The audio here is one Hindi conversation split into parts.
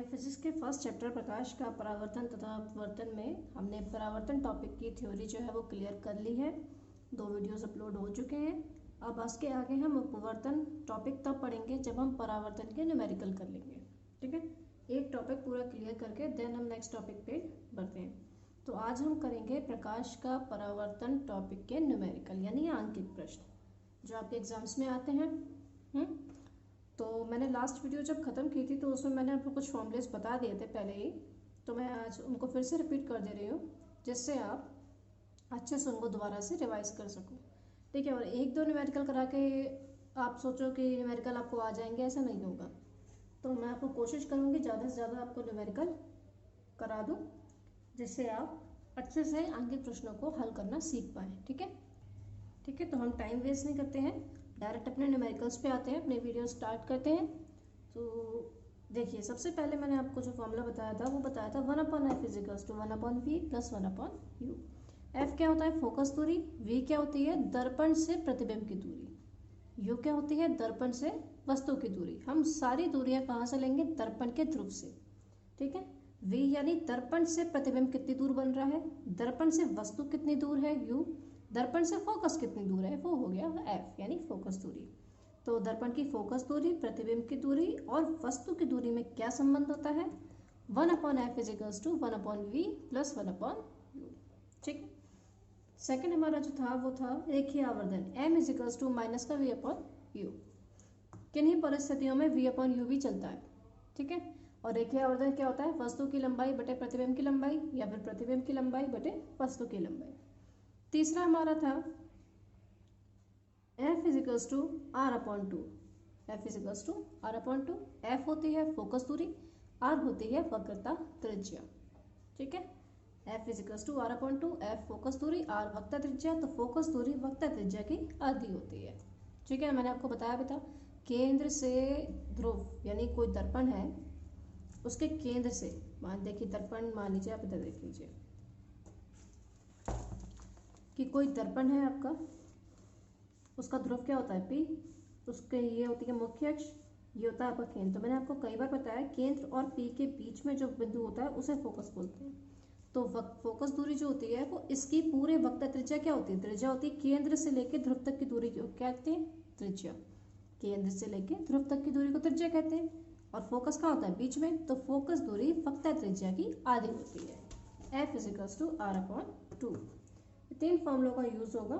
फिजिक्स के फर्स्ट चैप्टर प्रकाश का परावर्तन तथा अपवर्तन में हमने परावर्तन टॉपिक की थ्योरी जो है वो क्लियर कर ली है। 2 वीडियोस अपलोड हो चुके हैं। अब इसके आगे हम अपवर्तन टॉपिक तब पढ़ेंगे जब हम परावर्तन के न्यूमेरिकल कर लेंगे। ठीक है, एक टॉपिक पूरा क्लियर करके देन हम नेक्स्ट टॉपिक पे बढ़ते हैं। तो आज हम करेंगे प्रकाश का परावर्तन टॉपिक के न्यूमेरिकल यानी आंकिक प्रश्न जो आपके एग्जाम्स में आते हैं। तो मैंने लास्ट वीडियो जब ख़त्म की थी तो उसमें मैंने आपको कुछ फॉर्मूलेस बता दिए थे पहले ही, तो मैं आज उनको फिर से रिपीट कर दे रही हूँ जिससे आप अच्छे से उनको दोबारा से रिवाइज कर सको। ठीक है, और 1-2 न्यूमेरिकल करा के आप सोचो कि न्यूमेरिकल आपको आ जाएंगे, ऐसा नहीं होगा। तो मैं आपको कोशिश करूँगी ज़्यादा से ज़्यादा आपको न्यूमेरिकल करा दूँ जिससे आप अच्छे से आंकिक प्रश्नों को हल करना सीख पाएँ। ठीक है, तो हम टाइम वेस्ट नहीं करते हैं, डायरेक्ट अपने न्यूमेरिकल्स पे आते हैं, अपने वीडियो स्टार्ट करते हैं। तो देखिए, सबसे पहले मैंने आपको जो फॉर्मूला बताया था वो बताया था 1/f = 1/v + 1/u। f क्या होता है? फोकस दूरी। v क्या होती है? दर्पण से प्रतिबिंब की दूरी। u क्या होती है? दर्पण से वस्तु की दूरी। हम सारी दूरियां कहाँ से लेंगे? दर्पण के ध्रुव से। ठीक है, v यानी दर्पण से प्रतिबिंब कितनी दूर बन रहा है, दर्पण से वस्तु कितनी दूर है, u दर्पण से फोकस कितनी दूर है, वो हो गया f यानी फोकस दूरी। तो दर्पण की फोकस दूरी, प्रतिबिंब की दूरी और वस्तु की दूरी में क्या संबंध होता है? 1/f = 1/v + 1/u। ठीक है, सेकंड हमारा जो था वो था रेखीय आवर्धन m = -v/u। किन्हीं परिस्थितियों में v/u भी चलता है। ठीक है, और रेखीय आवर्धन क्या होता है? वस्तु की लंबाई बटे प्रतिबिंब की लंबाई या फिर प्रतिबिंब की लंबाई बटे वस्तु की लंबाई। तीसरा हमारा था f = r/2। f = r/2। f होती है फोकस दूरी, r होती है वक्रता त्रिज्या। ठीक है, f = r/2, f फोकस दूरी, r वक्रता त्रिज्या। तो फोकस दूरी वक्रता त्रिज्या की आधी होती है। ठीक है, मैंने आपको बताया भी था केंद्र से ध्रुव यानी कोई दर्पण है, उसके केंद्र से देखिए दर्पण मान लीजिए, आप इधर देख लीजिए कि कोई दर्पण है आपका, उसका ध्रुव क्या होता है? P। उसके ये होती है मुख्य अक्ष, ये होता है आपका केंद्र। तो मैंने आपको कई बार बताया केंद्र और P के बीच में जो बिंदु होता है उसे फोकस बोलते हैं। तो फोकस दूरी जो होती है वो इसकी पूरे वक्रता त्रिज्या क्या होती है? त्रिज्या होती है केंद्र से लेकर ध्रुव तक की दूरी को क्या कहते हैं? त्रिज्या। केंद्र से लेकर ध्रुव तक की दूरी को त्रिज्या कहते हैं। और फोकस कहाँ होता है? बीच में। तो फोकस दूरी वक्रता त्रिज्या की आधी होती है। f = r/2। 3 फॉर्मूलों का यूज होगा।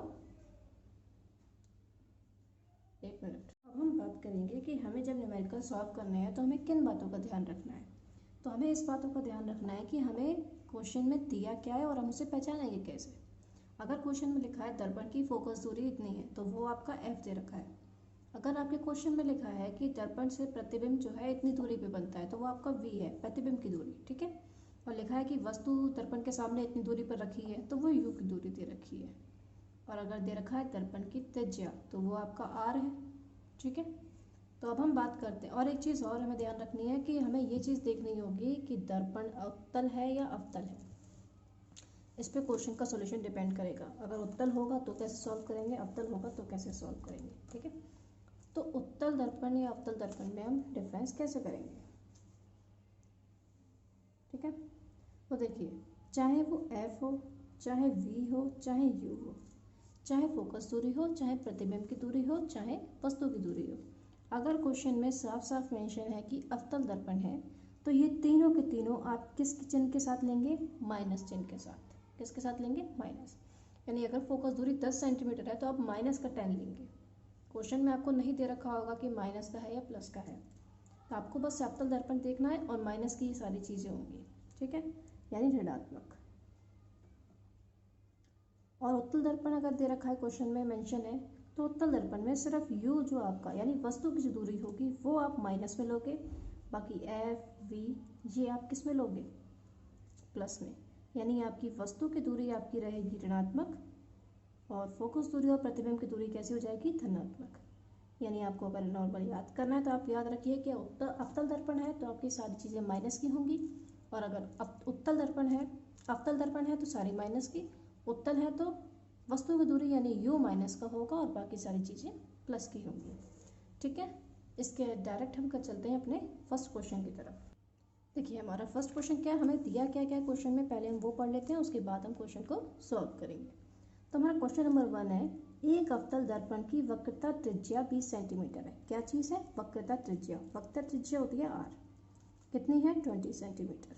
एक मिनट, अब हम बात करेंगे कि हमें जब न्यूमेरिकल सॉल्व करने हैं तो हमें किन बातों का ध्यान रखना है। तो हमें इस बातों का ध्यान रखना है कि हमें क्वेश्चन में दिया क्या है और हम उसे पहचानेंगे कैसे। अगर क्वेश्चन में लिखा है दर्पण की फोकस दूरी इतनी है तो वो आपका f दे रखा है। अगर आपके क्वेश्चन में लिखा है कि दर्पण से प्रतिबिंब जो है इतनी दूरी पे बनता है तो वो आपका v है, प्रतिबिंब की दूरी। ठीक है, और लिखा है कि वस्तु दर्पण के सामने इतनी दूरी पर रखी है तो वो u की दूरी दे रखी है। और अगर दे रखा है दर्पण की त्रिज्या तो वो आपका r है। ठीक है, तो अब हम बात करते हैं। और एक चीज़ और हमें ध्यान रखनी है कि हमें ये चीज़ देखनी होगी कि दर्पण उत्तल है या अवतल है। इस पे क्वेश्चन का सॉल्यूशन डिपेंड करेगा। अगर उत्तल होगा तो कैसे सॉल्व करेंगे, अवतल होगा तो कैसे सॉल्व करेंगे। ठीक है, तो उत्तल दर्पण या अवतल दर्पण में हम डिफरेंस कैसे करेंगे। ठीक है, तो देखिए, चाहे वो f हो, चाहे v हो, चाहे u हो, चाहे फोकस दूरी हो, चाहे प्रतिबिंब की दूरी हो, चाहे वस्तु की दूरी हो, अगर क्वेश्चन में साफ साफ मेंशन है कि अवतल दर्पण है तो ये तीनों के तीनों आप किस चिन्ह के साथ लेंगे? माइनस चिन्ह के साथ। किसके साथ लेंगे? माइनस। यानी अगर फोकस दूरी 10 सेंटीमीटर है तो आप माइनस का 10 लेंगे। क्वेश्चन में आपको नहीं दे रखा होगा कि माइनस का है या प्लस का है, तो आपको बस अवतल दर्पण देखना है और माइनस की ये सारी चीज़ें होंगी। ठीक है, यानी ऋणात्मक। और उत्तल दर्पण अगर दे रखा है क्वेश्चन में मेंशन है तो उत्तल दर्पण में सिर्फ u जो आपका यानी वस्तु की जो दूरी होगी वो आप माइनस में लोगे, बाकी f v ये आप किस में लोगे? प्लस में। यानी आपकी वस्तु की दूरी आपकी रहेगी ऋणात्मक और फोकस दूरी और प्रतिबिंब की दूरी कैसी हो जाएगी? धनात्मक। यानी आपको अगर नॉर्मल याद करना है तो आप याद रखिए कि अवतल दर्पण है तो आपकी सारी चीज़ें माइनस की होंगी, और अगर उत्तल दर्पण है, अवतल दर्पण है तो सारी माइनस की, उत्तल है तो वस्तु की दूरी यानी u माइनस का होगा और बाकी सारी चीज़ें प्लस की होंगी। ठीक है, इसके डायरेक्ट हम कर चलते हैं अपने फर्स्ट क्वेश्चन की तरफ। देखिए हमारा फर्स्ट क्वेश्चन क्या है, हमें दिया क्या क्या क्वेश्चन में, पहले हम वो पढ़ लेते हैं, उसके बाद हम क्वेश्चन को सॉल्व करेंगे। तो हमारा क्वेश्चन नंबर 1 है, एक अवतल दर्पण की वक्रता त्रिज्या 20 सेंटीमीटर है। क्या चीज़ है? वक्रता त्रिज्या। वक्रता त्रिज्या होती है r, कितनी है? 20 सेंटीमीटर।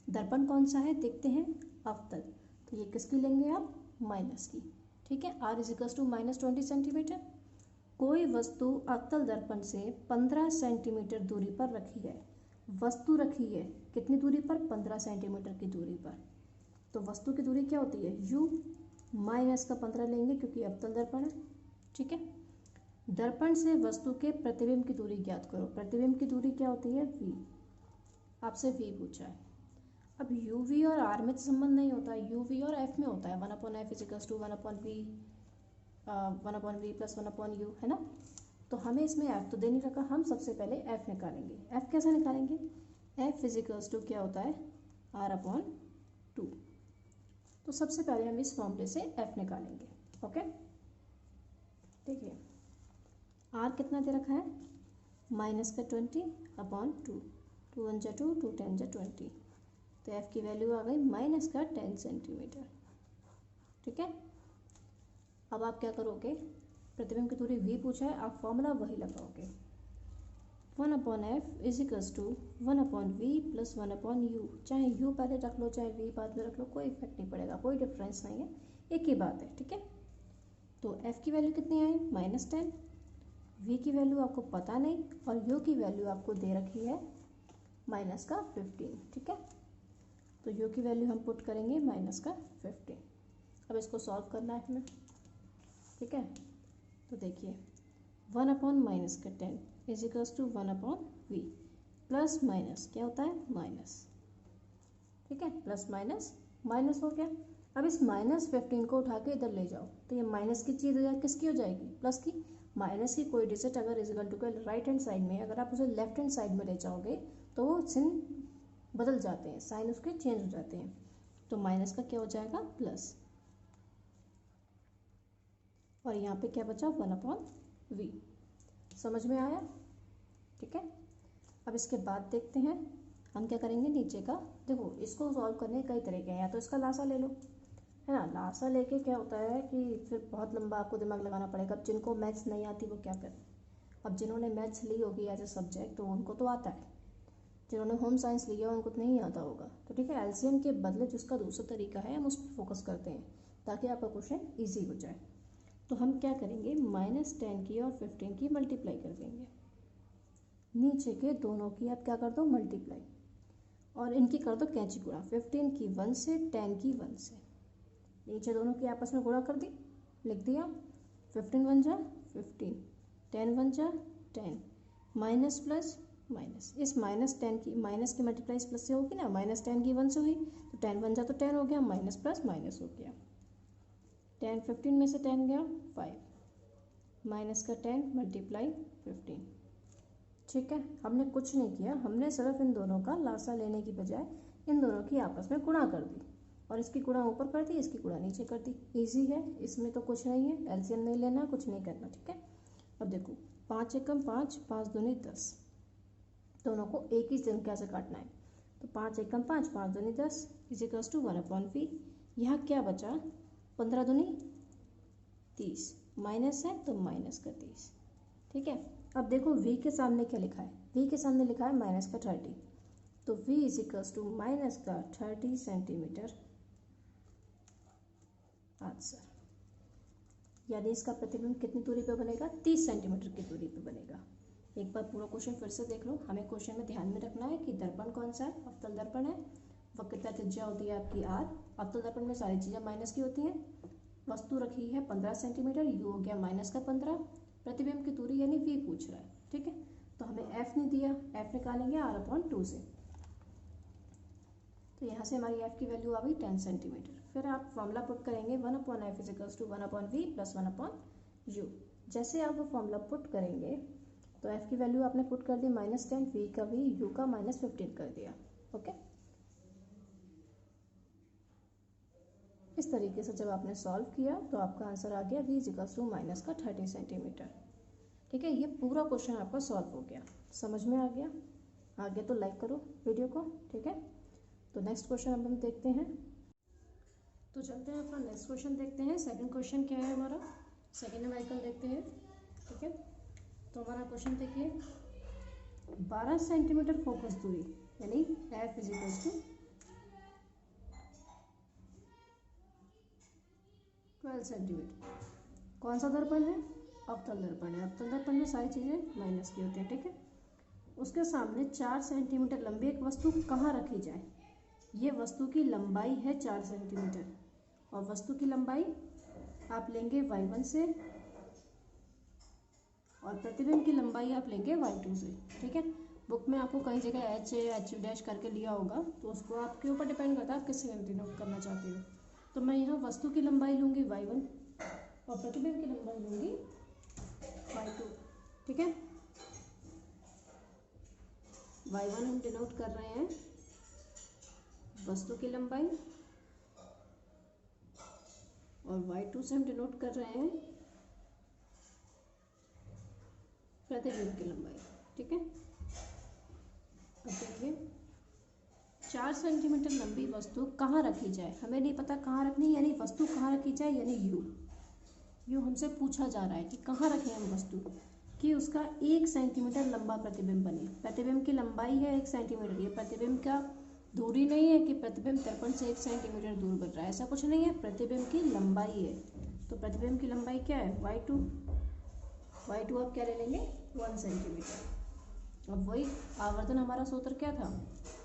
दर्पण कौन सा है देखते हैं, अवतल। तो ये किसकी लेंगे आप? माइनस की। ठीक है, r इजिकल्स टू -20 सेंटीमीटर। कोई वस्तु अवतल दर्पण से 15 सेंटीमीटर दूरी पर रखी है। वस्तु रखी है कितनी दूरी पर? 15 सेंटीमीटर की दूरी पर। तो वस्तु की दूरी क्या होती है? u माइनस का 15 लेंगे क्योंकि अवतल दर्पण है। ठीक है, दर्पण से वस्तु के प्रतिबिंब की दूरी ज्ञात करो। प्रतिबिंब की दूरी क्या होती है? v। आपसे v पूछा है। अब u v और r में तो संबंध नहीं होता, u v और f में होता है। 1/f इजिकल्स to 1/v 1/v plus 1/u, है ना। तो हमें इसमें f तो दे नहीं रखा, हम सबसे पहले f निकालेंगे। f कैसे निकालेंगे? f इजिकल्स टू क्या होता है? r/2। तो सबसे पहले हम इस फॉर्मूले से f निकालेंगे। ओके, देखिए r कितना दे रखा है? -20/2। 2 1 जा 2, 2 10 जा 20। तो f की वैल्यू आ गई -10 सेंटीमीटर। ठीक है, अब आप क्या करोगे? प्रतिबिंब की दूरी v पूछा है, आप फॉर्मूला वही लगाओगे। 1/f इजिकल्स to 1/v plus 1/u। चाहे u पहले रख लो चाहे v बाद में रख लो, कोई इफेक्ट नहीं पड़ेगा, कोई डिफरेंस नहीं है, एक ही बात है। ठीक है, तो f की वैल्यू कितनी आई? -10। v की वैल्यू आपको पता नहीं और u की वैल्यू आपको दे रखी है -15। ठीक है, तो u की वैल्यू हम पुट करेंगे -15। अब इसको सॉल्व करना है हमें। ठीक है, तो देखिए 1/-10 इजिकल्स टू 1/v प्लस माइनस क्या होता है? माइनस। ठीक है, प्लस माइनस माइनस हो गया। अब इस -15 को उठा के इधर ले जाओ तो ये माइनस की चीज़ किसकी हो जाएगी? प्लस की। माइनस की कोई डिजिट अगर इजिकल टू के राइट हैंड साइड में, अगर आप उसे लेफ्ट हैंड साइड में ले जाओगे तो वो चिन्ह बदल जाते हैं, साइन उसके चेंज हो जाते हैं। तो माइनस का क्या हो जाएगा? प्लस। और यहाँ पे क्या बचा? 1/v। समझ में आया? ठीक है, अब इसके बाद देखते हैं हम क्या करेंगे। नीचे का देखो, इसको सॉल्व करने के कई तरीके हैं। या तो इसका लासा ले लो, है ना। लासा लेके क्या होता है कि फिर बहुत लंबा आपको दिमाग लगाना पड़ेगा। अब जिनको मैथ्स नहीं आती वो क्या करें? अब जिन्होंने मैथ्स ली होगी एज ए सब्जेक्ट तो उनको तो आता है, जिन्होंने होम साइंस लिया हो उनको तो नहीं आता होगा। तो ठीक है, एलसीएम के बदले जिसका दूसरा तरीका है हम उस पर फोकस करते हैं ताकि आपका क्वेश्चन ईजी हो जाए। तो हम क्या करेंगे? -10 की और 15 की मल्टीप्लाई कर देंगे। नीचे के दोनों की आप क्या कर दो? मल्टीप्लाई, और इनकी कर दो कैंची गुणा। 15 की 1 से, 10 की 1 से। नीचे दोनों की आपस में गुणा कर दी, लिख दिया। 15 1 जा 15, 10 1 जा 10, माइनस प्लस माइनस। इस -10 की माइनस की मल्टीप्लाई इस प्लस से होगी ना, -10 की 1 से हुई तो 10 1 जा तो 10 हो गया, माइनस प्लस माइनस हो गया। 10 15 में से 10 गया 5, माइनस का 10 मल्टीप्लाई 15। ठीक है, हमने कुछ नहीं किया, हमने सिर्फ इन दोनों का लासा लेने की बजाय इन दोनों की आपस में गुणा कर दी, और इसकी गुणा ऊपर कर दी, इसकी गुणा नीचे कर दी। इजी है, इसमें तो कुछ नहीं है, एलसीएम नहीं लेना, कुछ नहीं करना। ठीक है, अब देखो 5 एकम 5, 5 दूनी 10, दोनों को एक ही संख्या से काटना है। तो 5 एकम 5, 5 दूनी 10 इजिकल्स टू 1/v। यहाँ क्या बचा? 15 दूनी 30, माइनस है तो माइनस का 30। ठीक है, अब देखो v के सामने क्या लिखा है? v के सामने लिखा है माइनस का 30, तो v इजिकल्स टू माइनस का 30 सेंटीमीटर आंसर। यानी इसका प्रतिबिंब कितनी दूरी पे बनेगा? 30 सेंटीमीटर की दूरी पे बनेगा। एक बार पूरा क्वेश्चन फिर से देख लो। हमें क्वेश्चन में ध्यान में रखना है कि दर्पण कौन सा है? अवतल दर्पण है। वक्रता त्रिज्या होती है आपकी r। अवतल दर्पण में सारी चीज़ें माइनस की होती हैं। वस्तु रखी है 15 सेंटीमीटर, u हो गया माइनस का 15। प्रतिबिंब की दूरी यानी v पूछ रहा है। ठीक है, तो हमें f नहीं दिया, f निकालेंगे r/2 से। तो यहाँ से हमारी f की वैल्यू आ गई 10 सेंटीमीटर। फिर आप फॉर्मूला पुट करेंगे 1/f इजिकल्स to 1/v plus 1/u। जैसे आप वो फॉर्मूला पुट करेंगे तो f की वैल्यू आपने पुट कर दी -10, v का v, u का -15 कर दिया। ओके, इस तरीके से जब आपने सॉल्व किया तो आपका आंसर आ गया v इजिकल्स टू -30 सेंटीमीटर। ठीक है, ये पूरा क्वेश्चन आपका सॉल्व हो गया। समझ में आ गया? आगे तो लाइक करो वीडियो को, ठीक है। तो नेक्स्ट क्वेश्चन अब हम देखते हैं। तो चलते हैं अपना नेक्स्ट क्वेश्चन देखते हैं। सेकंड क्वेश्चन क्या है हमारा, सेकंड न्यूमेरिकल देखते हैं, ठीक है। तो हमारा क्वेश्चन देखिए, 12 सेंटीमीटर फोकस दूरी यानी F is equal to 12 centimetre. कौन सा दर्पण है, अवतल दर्पण है। अवतल दर्पण में सारी चीज़ें माइनस की होती है, ठीक है। उसके सामने 4 सेंटीमीटर लंबी एक वस्तु कहाँ रखी जाए। ये वस्तु की लंबाई है 4 सेंटीमीटर और वस्तु की लंबाई आप लेंगे y1 से और प्रतिबिंब की लंबाई आप लेंगे y2 से, ठीक है। बुक में आपको कई जगह h डैश करके लिया होगा, तो उसको आपके ऊपर डिपेंड करता है आप किससे डिनोट करना चाहते हो। तो मैं यहाँ वस्तु की लंबाई लूँगी y1 और प्रतिबिंब की लंबाई लूँगी y2, ठीक है। y1 हम डिनोट कर रहे हैं वस्तु की लंबाई और y2 से हम डिनोट कर रहे हैं प्रतिबिंब की लंबाई, ठीक है। अब देखिए 4 सेंटीमीटर लंबी वस्तु कहाँ रखी जाए, हमें नहीं पता कहाँ रखनी, यानी वस्तु कहाँ रखी जाए, यानी यू हमसे पूछा जा रहा है कि कहाँ रखें हम वस्तु कि उसका 1 सेंटीमीटर लंबा प्रतिबिंब बने। प्रतिबिंब की लंबाई है 1 सेंटीमीटर, ये प्रतिबिंब का दूरी नहीं है कि प्रतिबिंब दर्पण से 1 सेंटीमीटर दूर बन रहा है, ऐसा कुछ नहीं है, प्रतिबिंब की लंबाई है। तो प्रतिबिंब की लंबाई क्या है, y2 आप क्या ले लेंगे 1 सेंटीमीटर। अब वही आवर्धन हमारा सूत्र क्या था,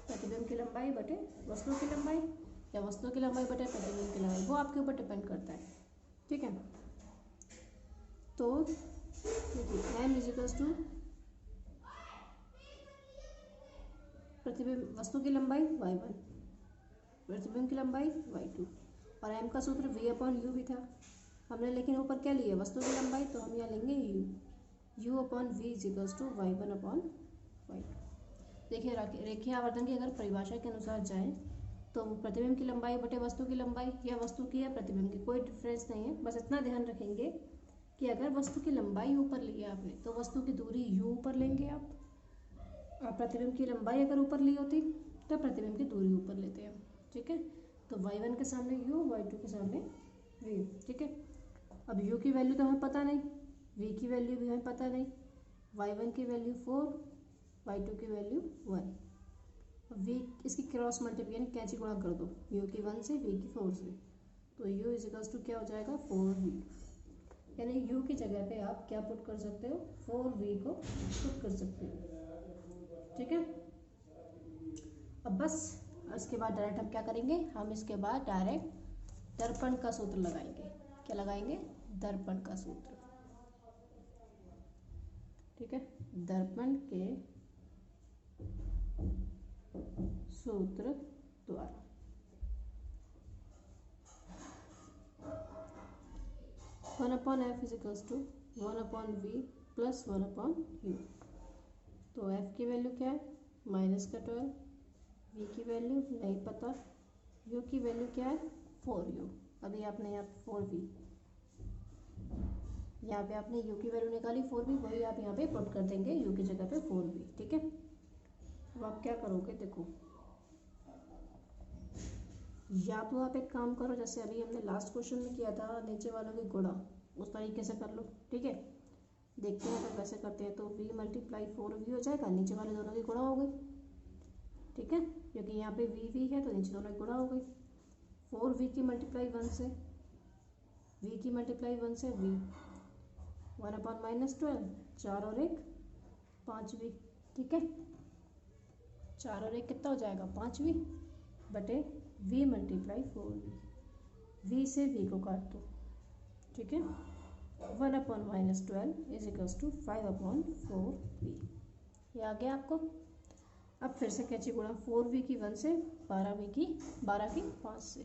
प्रतिबिंब की लंबाई बटे वस्तु की लंबाई या वस्तु की लंबाई बटे प्रतिबिंब की लंबाई, वो आपके ऊपर डिपेंड करता है, ठीक है। तो देखिए m इज इक्वल्स टू प्रतिबिंब वस्तु की लंबाई y1 प्रतिबिंब की लंबाई y2 और m का सूत्र v अपॉन यू भी था हमने, लेकिन ऊपर क्या लिया वस्तु की लंबाई, तो हम यहाँ लेंगे u upon v is equals to y1 upon y2। देखिए रेखीय आवर्धन की अगर परिभाषा के अनुसार जाए तो प्रतिबिंब की लंबाई बटे वस्तु की लंबाई या वस्तु की या प्रतिबिंब की कोई डिफरेंस नहीं है। बस इतना ध्यान रखेंगे कि अगर वस्तु की लंबाई ऊपर ली है आपने तो वस्तु की दूरी u ऊपर लेंगे आप, और प्रतिबिंब की लंबाई अगर ऊपर ली होती तो प्रतिबिंब की दूरी ऊपर लेते हैं, ठीक है। तो y1 के सामने u, y2 के सामने v, ठीक है। अब u की वैल्यू तो हमें पता नहीं, v की वैल्यू भी हमें पता नहीं, y1 की वैल्यू 4, y2 की वैल्यू 1। v इसकी क्रॉस मल्टीप्लाई यानी कैंची गुणा कर दो, u की 1 से v की 4 से, तो u इज इक्वल्स टू क्या हो जाएगा 4v, यानी u की जगह पे आप क्या पुट कर सकते हो 4v को पुट कर सकते हो, ठीक है। अब बस इसके बाद डायरेक्ट हम क्या करेंगे, हम इसके बाद डायरेक्ट दर्पण का सूत्र लगाएंगे। क्या लगाएंगे, दर्पण का सूत्र, ठीक है। दर्पण के सूत्र द्वारा 1/f is equals to 1/v plus 1/u। तो f की वैल्यू क्या है -12, v की वैल्यू नहीं पता, u की वैल्यू क्या है 4u। अभी आपने यहाँ 4v, यहाँ पे आपने u की वैल्यू निकाली 4v, वही आप यहाँ पे पुट कर देंगे u की जगह पे 4v, ठीक है। अब आप क्या करोगे, देखो या तो आप एक काम करो जैसे अभी हमने लास्ट क्वेश्चन में किया था नीचे वालों की गुणा, उस तरीके से कर लो, ठीक है। देखते हैं अगर वैसे करते हैं तो v मल्टीप्लाई 4v हो जाएगा, नीचे वाले दोनों की गुणा हो गई, ठीक है, क्योंकि यहाँ पे v है तो नीचे दोनों की गुणा हो गई। 4v की मल्टीप्लाई 1 से, v की मल्टीप्लाई 1 से v, 1/-12, 4 और 1 5v, ठीक है। 4 और 1 कितना हो जाएगा 5v बटे v मल्टीप्लाई 4v, v से v को काट दो, ठीक है। 1/-12 इज इक्वल्स टू 5/4v, ये आ गया आपको। अब फिर से कैची गुणा 4v की 1 से, 12v की 5 से,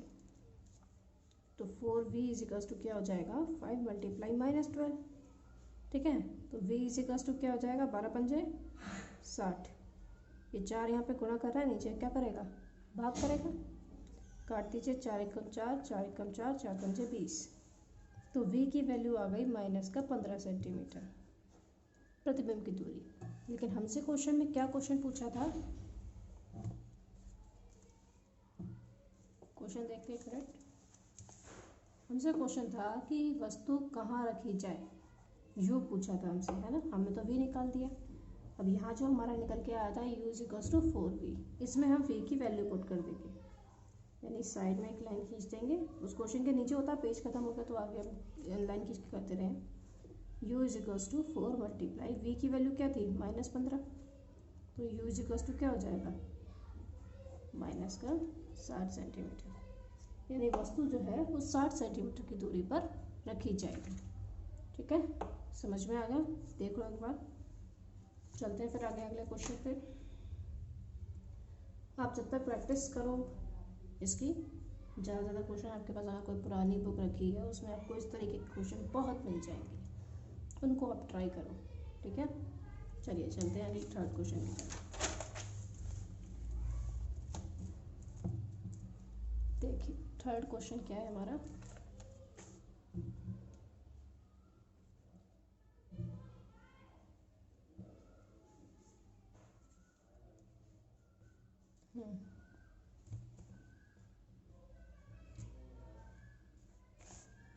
तो 4v इज इक्वल्स टू क्या हो जाएगा 5 मल्टीप्लाई -12, ठीक है। तो v इज इक्वल्स टू क्या हो जाएगा 12×5 = 60, ये 4 यहाँ पे गुणा कर रहा है, नीचे क्या करेगा भाग करेगा, काट दीजिए 4 × 4, 4 × 4, 4 × 20, तो v की वैल्यू आ गई -15 सेंटीमीटर प्रतिबिंब की दूरी, लेकिन हमसे क्वेश्चन में क्या क्वेश्चन पूछा था, क्वेश्चन देखते हैं करेक्ट। हमसे क्वेश्चन था कि वस्तु कहाँ रखी जाए, यू पूछा था हमसे, है ना। हमने तो वी निकाल दिया। अब यहाँ जो हमारा निकल के आया था u is equals to 4v, इसमें हम v की वैल्यू पुट कर देंगे, यानी साइड में एक लाइन खींच देंगे। उस क्वेश्चन के नीचे होता पेज खत्म हो गया तो आगे हम लाइन खींच के करते रहे। u is equals to 4 multiply v की वैल्यू क्या थी -15, तो u इज इक्वल्स टू क्या हो जाएगा माइनस का 60 सेंटीमीटर, यानी वस्तु जो है वो 60 सेंटीमीटर की दूरी पर रखी जाएगी। ठीक है, समझ में आ गया। देख लो एक बार, चलते हैं फिर आगे अगले क्वेश्चन पे। आप जब तक प्रैक्टिस करो इसकी, ज़्यादा क्वेश्चन आपके पास अगर कोई पुरानी बुक रखी है उसमें आपको इस तरीके के क्वेश्चन बहुत मिल जाएंगे, उनको आप ट्राई करो। ठीक है, चलिए चलते हैं अगले थर्ड क्वेश्चन की तरफ। देखिए थर्ड क्वेश्चन क्या है हमारा,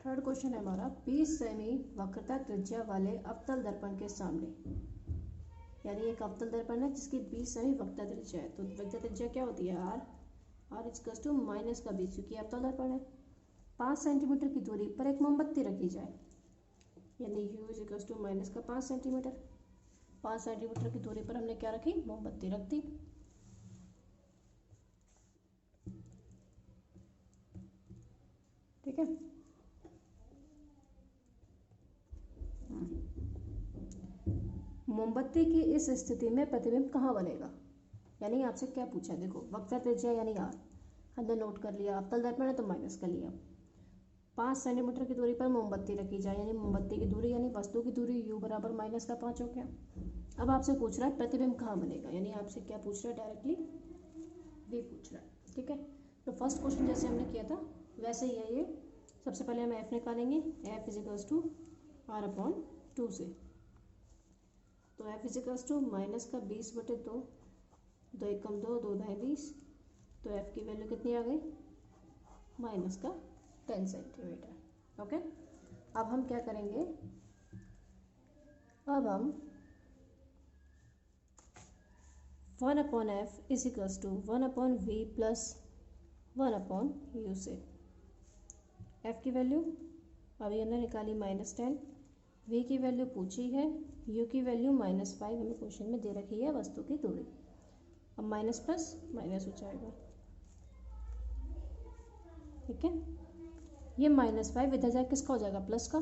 थर्ड क्वेश्चन है हमारा 20 सेमी वक्रता त्रिज्या वाले अवतल दर्पण के सामने, यानी एक अवतल दर्पण है जिसकी 20 सेमी वक्रता त्रिज्या है। तो वक्रता त्रिज्या क्या होती है आर इक्वल्स टू माइनस का 20, क्योंकि अवतल दर्पण है। 5 सेंटीमीटर की दूरी पर एक मोमबत्ती रखी जाए, यानी u is equals to minus का 5 सेंटीमीटर। 5 सेंटीमीटर की दूरी पर हमने क्या रखी, मोमबत्ती रख दी। ठीक है, मोमबत्ती की इस स्थिति में प्रतिबिंब कहाँ बनेगा, यानी आपसे क्या पूछा है। देखो वक्रता त्रिज्या यानी आर हमने नोट कर लिया, अवतल दर्पण है तो माइनस कर लिया। 5 सेंटीमीटर की दूरी पर मोमबत्ती रखी जाए, यानी मोमबत्ती की दूरी यानी वस्तु की दूरी u बराबर माइनस का 5 हो गया। अब आपसे पूछ रहा है प्रतिबिंब कहाँ बनेगा, यानी आपसे क्या पूछ रहा है, डायरेक्टली वी पूछ रहा है। ठीक है, तो फर्स्ट क्वेश्चन जैसे हमने किया था वैसे ही है ये। सबसे पहले हम f निकालेंगे, f is equals to R upon 2 से, तो f is equals to minus का 20/2, 2 एकम 2, 2 ढाई 20, तो f की वैल्यू कितनी आ गई माइनस का 10 सेंटीमीटर। ओके, अब हम क्या करेंगे, अब हम 1 upon F is equals to 1 upon V plus 1 upon U से f की वैल्यू अभी हमने निकाली -10, v की वैल्यू पूछी है, u की वैल्यू -5 हमें क्वेश्चन में दे रखी है वस्तु की दूरी। अब माइनस प्लस माइनस हो जाएगा। ठीक है, ये -5 इधर जाए किसका हो जाएगा, प्लस का,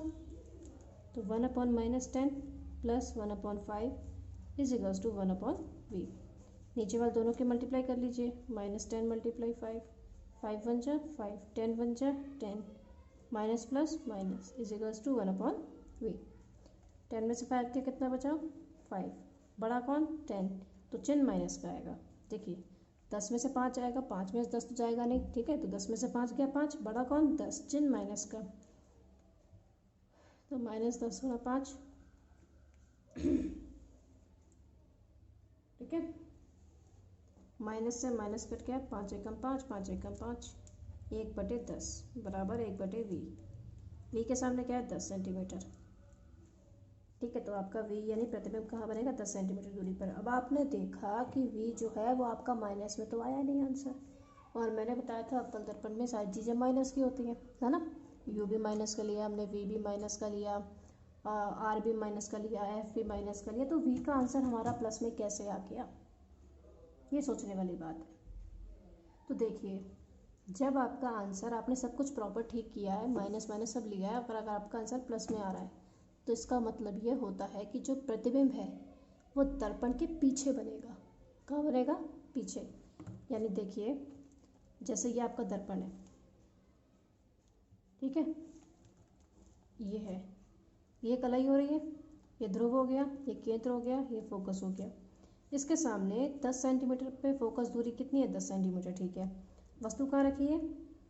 तो 1 upon -10 plus 1 upon 5 is equals to 1 upon V. नीचे वाले दोनों के मल्टीप्लाई कर लीजिए, -10 मल्टीप्लाई 5, 5 1 जा 5, 10 1 जा 10, minus plus minus is equals to 1 upon V. 10 में से 5 के कितना बचा 5, बड़ा कौन 10, तो चिन्ह माइनस का आएगा। देखिए 10 में से 5 आएगा, 5 में से 10 तो जाएगा नहीं। ठीक है, तो 10 में से 5 गया 5, बड़ा कौन 10, चिन्ह माइनस का, तो -10 गुणा 5। ठीक है, माइनस से माइनस कट गया, 5 एकम 5, 5 एकम 5, 1/10 बराबर 1/v। v के सामने क्या है 10 सेंटीमीटर। ठीक है, तो आपका v यानी प्रतिबिंब कहाँ बनेगा 10 सेंटीमीटर दूरी पर। अब आपने देखा कि v जो है वो आपका माइनस में तो आया नहीं आंसर, और मैंने बताया था अवतल दर्पण में सारी चीज़ें माइनस की होती हैं, है ना। u भी माइनस का लिया हमने, v भी माइनस का लिया, r भी माइनस का लिया, f भी माइनस का लिया, तो v का आंसर हमारा प्लस में कैसे आ गया, ये सोचने वाली बात है। तो देखिए जब आपका आंसर आपने सब कुछ प्रॉपर ठीक किया है, माइनस माइनस सब लिया है, अगर आपका आंसर प्लस में आ रहा है तो इसका मतलब ये होता है कि जो प्रतिबिंब है वो दर्पण के पीछे बनेगा। कहाँ बनेगा, पीछे। यानी देखिए जैसे ये आपका दर्पण है, ठीक है, ये है, ये कलाई हो रही है, ये ध्रुव हो गया, ये केंद्र हो गया, ये फोकस हो गया। इसके सामने 10 सेंटीमीटर पे फोकस दूरी कितनी है 10 सेंटीमीटर। ठीक है, वस्तु कहाँ रखी है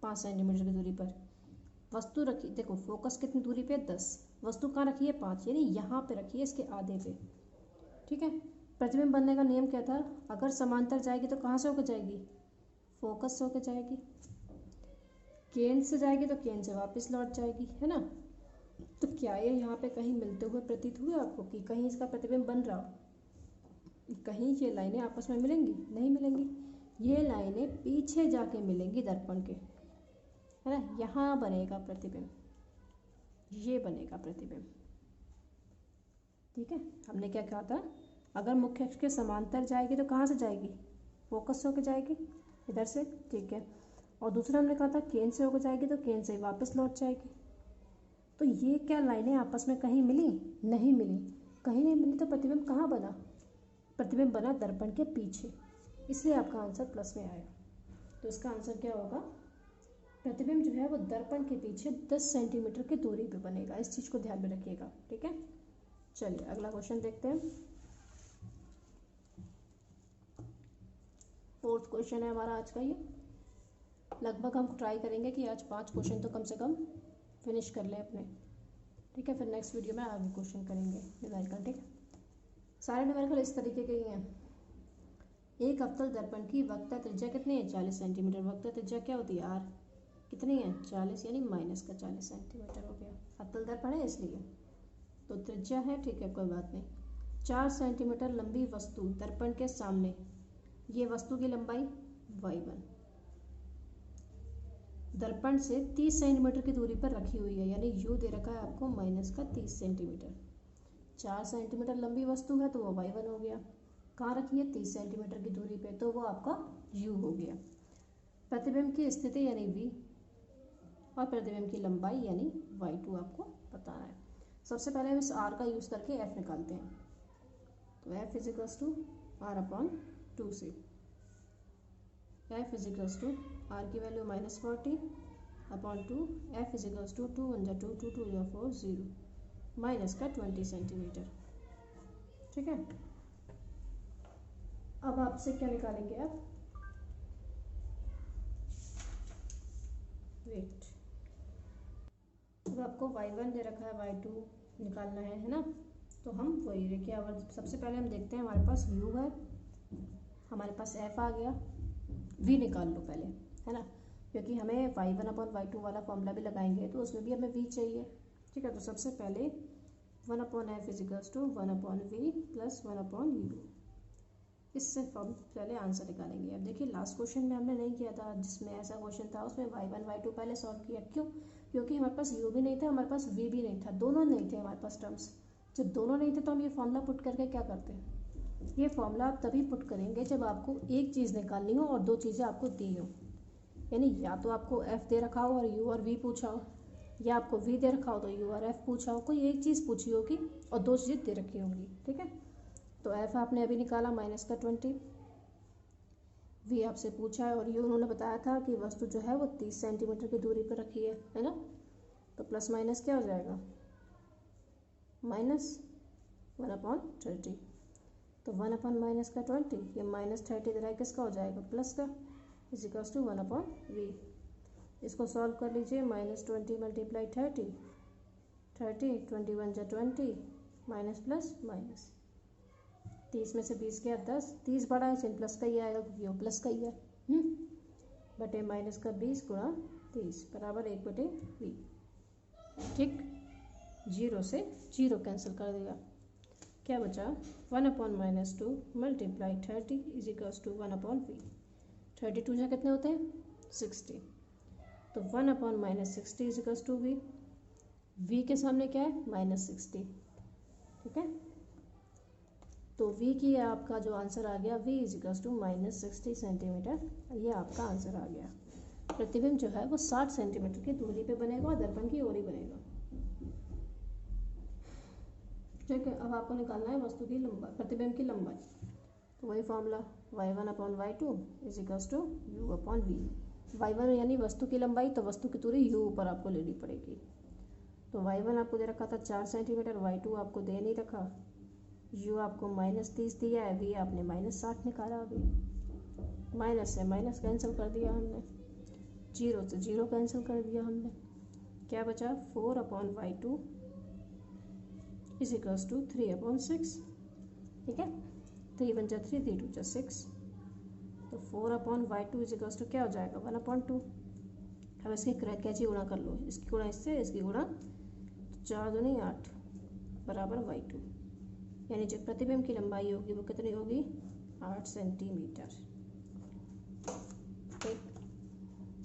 5 सेंटीमीटर की दूरी पर वस्तु रखी। देखो फोकस कितनी दूरी पे 10, वस्तु कहाँ रखी है 5, यानी यहाँ पे रखी है इसके आधे पे। ठीक है, प्रतिबिंब बनने का नियम क्या था, अगर समांतर जाएगी तो कहाँ से होकर जाएगी, फोकस से होकर जाएगी, केंद्र से जाएगी तो केंद्र से वापस लौट जाएगी, है ना। तो क्या ये यहाँ पे कहीं मिलते हुए प्रतीत हुए आपको कि कहीं इसका प्रतिबिंब बन रहा हो, कहीं ये लाइनें आपस में मिलेंगी, नहीं मिलेंगी, ये लाइनें पीछे जाके मिलेंगी दर्पण के, है ना। यहाँ बनेगा प्रतिबिंब, ये बनेगा प्रतिबिंब, ठीक है। हमने क्या कहा था, अगर मुख्य अक्ष के समांतर जाएगी तो कहाँ से जाएगी, फोकस से होकर जाएगी, इधर से, ठीक है। और दूसरा हमने कहा था केंद्र से होकर जाएगी तो केंद्र से वापस लौट जाएगी। तो ये क्या लाइनें आपस में कहीं मिली, नहीं मिली, कहीं नहीं मिली, तो प्रतिबिंब कहाँ बना, प्रतिबिंब बना दर्पण के पीछे, इसलिए आपका आंसर प्लस में आया। तो इसका आंसर क्या होगा, प्रतिबिंब जो है वो दर्पण के पीछे 10 सेंटीमीटर की दूरी पे बनेगा, इस चीज़ को ध्यान में रखिएगा, ठीक है। चलिए अगला क्वेश्चन देखते हैं। 4th क्वेश्चन है हमारा आज का ये। लगभग हम ट्राई करेंगे कि आज 5 क्वेश्चन तो कम से कम फिनिश कर लें अपने, ठीक है। फिर नेक्स्ट वीडियो में आगे क्वेश्चन करेंगे न्यूमेरिकल, ठीक है। सारे न्यूमेरिकल इस तरीके के ही हैं। एक अवतल दर्पण की वक्रता त्रिज्या कितनी है, 40 सेंटीमीटर। वक्रता त्रिज्या क्या होती है, आर, कितनी है, 40, यानी माइनस का 40 सेंटीमीटर हो गया। अवतल दर्पण है इसलिए तो त्रिज्या है, ठीक है, कोई बात नहीं। 4 सेंटीमीटर लंबी वस्तु दर्पण के सामने, ये वस्तु की लंबाई y1 दर्पण से 30 सेंटीमीटर की दूरी पर रखी हुई है, यानी u दे रखा है आपको माइनस का 30 सेंटीमीटर। 4 सेंटीमीटर लंबी वस्तु है तो वो y1 हो गया, कहाँ रखी है, 30 सेंटीमीटर की दूरी पे, तो वो आपका u हो गया। प्रतिबिंब की स्थिति यानी v और प्रतिबिंब की लंबाई यानी y2 आपको बताना है। सबसे पहले हम इस r का यूज़ करके f निकालते हैं। तो f is equals to r upon 2c, f is equals to r की value -40 upon 2, f is equals to 2 1 2 2 2 4 0 minus का 20 सेंटीमीटर, ठीक है। अब आपसे क्या निकालेंगे आप, वेट। अब आपको y1 दे रखा है, y2 निकालना है ना। तो हम वही देखिए, अब सबसे पहले हम देखते हैं, हमारे पास u है, हमारे पास f आ गया, v निकाल लो पहले, है ना, क्योंकि हमें y1 अपॉन y2 वाला फॉर्मूला भी लगाएंगे तो उसमें भी हमें v चाहिए, ठीक है। तो सबसे पहले 1 upon f is equals to 1 upon v plus 1 upon u, इससे हम पहले आंसर निकालेंगे। अब देखिए लास्ट क्वेश्चन में हमने नहीं किया था, जिसमें ऐसा क्वेश्चन था उसमें y1 y2 पहले सॉल्व किया, क्यों, क्योंकि हमारे पास u भी नहीं था, हमारे पास v भी नहीं था, दोनों नहीं थे हमारे पास टर्म्स। जब दोनों नहीं थे तो हम ये फॉर्मूला पुट करके क्या करते हैं, ये फॉर्मूला आप तभी पुट करेंगे जब आपको एक चीज़ निकालनी हो और दो चीज़ें आपको दी हो, यानी या तो आपको f दे रखा हो और u और v पूछा हो, या आपको v दे रखा हो तो u और f पूछा हो, कोई एक चीज़ पूछी होगी और दो चीज़ें दे रखी होंगी, ठीक है। तो f आपने अभी निकाला माइनस का 20, v आपसे पूछा है और u उन्होंने बताया था कि वस्तु जो है वो 30 सेंटीमीटर की दूरी पर रखी है ना। तो प्लस माइनस क्या हो जाएगा, माइनस 1 अपॉन 30, तो 1 अपॉन माइनस का 20, ये -30 इधर है, किसका हो जाएगा, प्लस का, इजिकल्स टू 1 अपॉन v। इसको सॉल्व कर लीजिए, -20 मल्टीप्लाई 30, 21 जा 20, माइनस प्लस माइनस, 30 में से 20 गया 10, 30 बड़ा है चिन्ह प्लस का ही आएगा क्योंकि वो प्लस का ही है, बटे माइनस का 20 गुणा 30 बराबर 1/v, ठीक। 0 से 0 कैंसिल कर देगा, क्या बचा, 1 upon -2 multiply 30 is equals to 1 upon v। 32 जा कितने होते हैं, 60, तो 1 upon -60 is equals to v, v के सामने क्या है, -60, ठीक है। तो v की आपका जो आंसर आ गया, v इजिकल्स टू -60 सेंटीमीटर, ये आपका आंसर आ गया। प्रतिबिंब जो है वो 60 सेंटीमीटर की दूरी पे बनेगा और दर्पण की ओर ही बनेगा, ठीक है। अब आपको निकालना है वस्तु की लंबाई, प्रतिबिंब की लंबाई, तो वही formula y1 upon y2 is equals to u upon v। y1 यानी वस्तु की लंबाई, तो वस्तु की दूरी u ऊपर आपको लेनी पड़ेगी। तो y1 आपको दे रखा था 4 सेंटीमीटर, y2 आपको दे नहीं रखा, u आपको -30 दिया है, v आपने -60 निकाला, अभी माइनस से माइनस कैंसिल कर दिया हमने, 0 से 0 कैंसिल कर दिया हमने, क्या बचा, 4 upon y2 is equals to 3 upon 6, ठीक है। 3 × 1 = 3, 3 × 2 = 6, तो 4/y2 इजिकल्स टू क्या हो जाएगा 1/2। अब इसकी कैची गुणा कर लो, इसकी गुणा इससे, इसकी गुणा 4 दूनी 8 बराबर y2, यानी जो प्रतिबिंब की लंबाई होगी वो कितनी होगी 8 सेंटीमीटर। ठीक,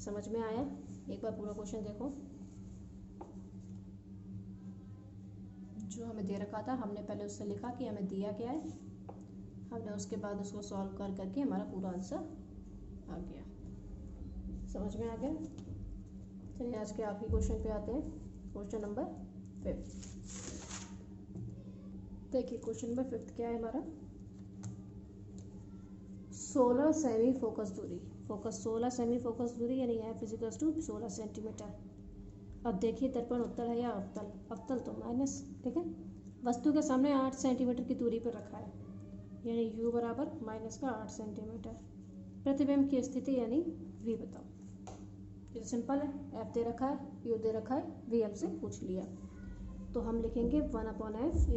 समझ में आया? एक बार पूरा क्वेश्चन देखो। जो हमें दे रखा था हमने पहले उससे लिखा कि हमें दिया क्या है, हमने उसके बाद उसको सॉल्व कर करके हमारा पूरा आंसर आ गया। समझ में आ गया? चलिए आज के आखिरी क्वेश्चन पे आते हैं, क्वेश्चन नंबर 5। देखिए क्वेश्चन नंबर 5 क्या है हमारा, 16 सेमी फोकस दूरी, फोकस 16 सेमी फोकस दूरी यानी f = 16 सेंटीमीटर। अब देखिए दर्पण उत्तल है या अवतल, अवतल तो माइनस, ठीक है। वस्तु के सामने 8 सेंटीमीटर की दूरी पर रखा है, यानी u बराबर -8 सेंटीमीटर। प्रतिबिंब की स्थिति यानी v बताओ। ये सिंपल है, f दे रखा है, u दे रखा है, v हमसे पूछ लिया, तो हम लिखेंगे 1/f =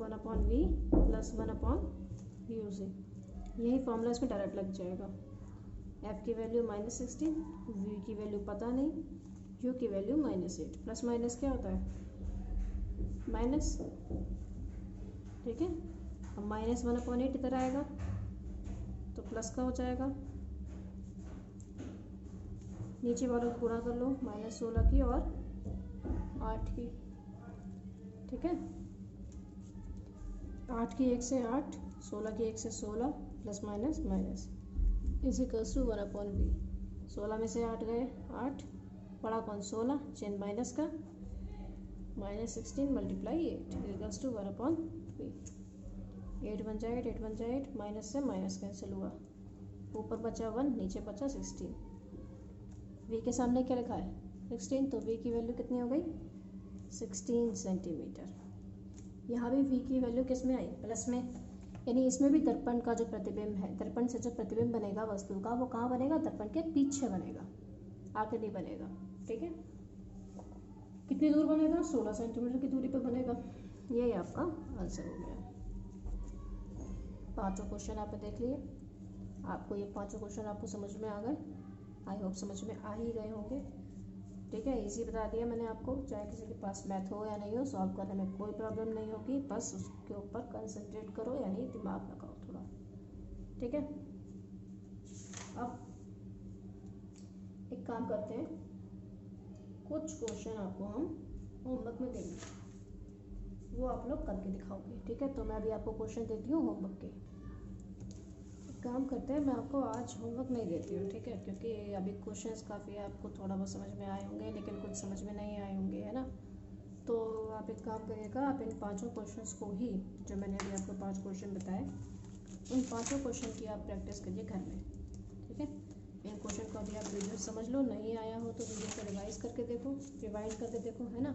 1/v + 1/u से। यही फॉर्मूला इसमें डायरेक्ट लग जाएगा। f की वैल्यू -16, v की वैल्यू पता नहीं, u की वैल्यू -8, प्लस माइनस क्या होता है माइनस, ठीक है। अब -1/8 इधर आएगा तो प्लस का हो जाएगा, नीचे वालों को गुणा कर लो, -16 की और 8 की, ठीक है। 8 की 1 से 8, 16 की 1 से 16, plus minus minus is equals to 1/v। 16 में से 8 गए 8, बड़ा कौन 16, चेन माइनस का, -16 × 8 इजिकल्स टू 1/v। 8 बन जाए 8 बन जाए 8, माइनस से माइनस कैंसिल हुआ, ऊपर बचा 1, नीचे बचा 16। v के सामने क्या लिखा है 16, तो v की वैल्यू कितनी हो गई 16 सेंटीमीटर। यहाँ भी v की वैल्यू किस में आई प्लस में, यानी इसमें भी दर्पण का जो प्रतिबिंब है, दर्पण से जो प्रतिबिंब बनेगा वस्तु का, वो कहाँ बनेगा दर्पण के पीछे बनेगा, आगे नहीं बनेगा, ठीक है। कितनी दूर बनेगा 16 सेंटीमीटर की दूरी पर बनेगा। यही आपका आंसर हो गया। पांचों क्वेश्चन आपने देख लिए, आपको ये पांचों क्वेश्चन आपको समझ में आ गए, आई होप समझ में आ ही गए होंगे, ठीक है। इजी बता दिया मैंने आपको, चाहे किसी के पास मैथ हो या नहीं हो, सॉल्व करने में कोई प्रॉब्लम नहीं होगी, बस उसके ऊपर कंसंट्रेट करो, यानी दिमाग लगाओ थोड़ा, ठीक है। अब एक काम करते हैं, कुछ क्वेश्चन आपको हम होमवर्क में देंगे, वो आप लोग करके दिखाओगे, ठीक है। तो मैं अभी आपको क्वेश्चन देती हूँ होमवर्क के। काम करते हैं, मैं आपको आज होमवर्क नहीं देती हूँ, ठीक है, क्योंकि अभी क्वेश्चंस काफ़ी आपको थोड़ा बहुत समझ में आए होंगे, लेकिन कुछ समझ में नहीं आए होंगे, है ना। तो आप एक काम करिएगा, आप इन पांचों क्वेश्चंस को ही, जो मैंने अभी आपको 5 क्वेश्चन बताए, उन पांचों क्वेश्चन की आप प्रैक्टिस करिए घर में, ठीक है। इन क्वेश्चन को अभी आप वीडियो समझ लो, नहीं आया हो तो वीडियो को रिवाइज करके देखो, रिवाइंड करके देखो, है ना।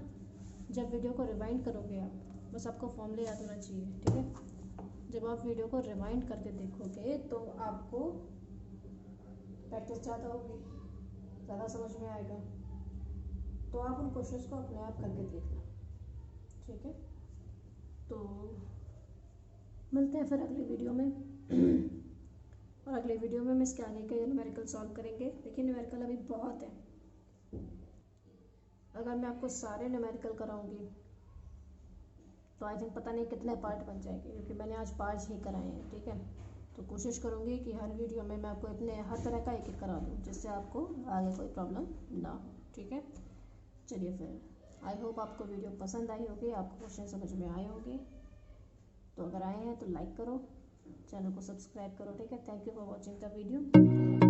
जब वीडियो को रिवाइंड करोगे आप, बस आपको फॉर्मूले याद होना चाहिए, ठीक है। जब आप वीडियो को रिवाइंड करके देखोगे तो आपको प्रैक्टिस ज़्यादा होगी, ज़्यादा समझ में आएगा, तो आप उन क्वेश्चंस को अपने आप करके देखना, ठीक है। तो मिलते हैं फिर अगली वीडियो में और अगले वीडियो में हम इसके आगे के न्यूमेरिकल सॉल्व करेंगे। देखिए न्यूमेरिकल अभी बहुत है, अगर मैं आपको सारे न्यूमेरिकल कराऊंगी तो आई थिंक पता नहीं कितने पार्ट बन जाएंगे, क्योंकि मैंने आज 5 ही कराए हैं, ठीक है। तो कोशिश करूँगी कि हर वीडियो में मैं आपको इतने हर तरह का एक करा दूँ, जिससे आपको आगे कोई प्रॉब्लम ना हो, ठीक है। चलिए फिर, आई होप आपको वीडियो पसंद आई होगी, आपको क्वेश्चन समझ में आए होंगे। तो अगर आए हैं तो लाइक करो, चैनल को सब्सक्राइब करो, ठीक है। Thank you for watching the video.